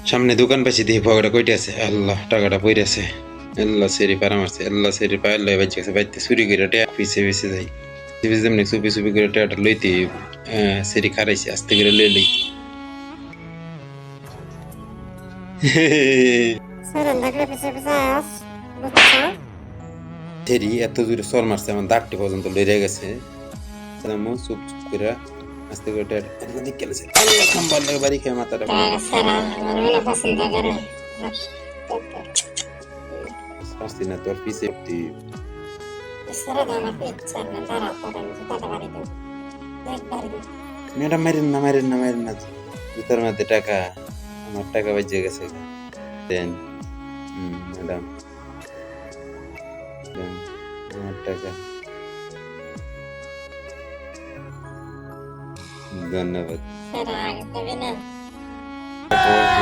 সামনে দোকান পাইছি দেখি পকেটে কইটা আছে, আল্লাহ টাকাটা পইরে আছে। আল্লাহ সেরি পারা মারছে, আল্লাহ সেরি পায়ের লয়ে বাচ্চা গেছে, বাইতে চুরি করে টেয়া পিছে পিছে যাই, পিছে যেমনি চুপি চুপি করে টেয়াটা লইতে সেরি খারাইছে, আস্তে করে লই লই। Senin de gripisi bize yaz. Lütfen. সেরি এত জোরে সর মারছে আমার দাঁতটি পর্যন্ত লইরে গেছে। সালামু চুপ চুপ করে আস্তে করে টেয়াটা এদিকে দিক গেছে, আল্লাহ খাম্বার লাগে বাড়ি খেয়ে মাথাটা Gel selam. Öyle basın da görün. আসছি না তোর পিছে একটি। Sıra demek içeceğim. Taraflarım. Tutada var idim. Beklerim. Madam মারেন না মারেন না মারেন না, জুতার মধ্যে টাকা, আমার টাকা বাজে গেছে। দেন ম্যাডাম, দেন আমার টাকা, ধন্যবাদ। Sıra. Evine.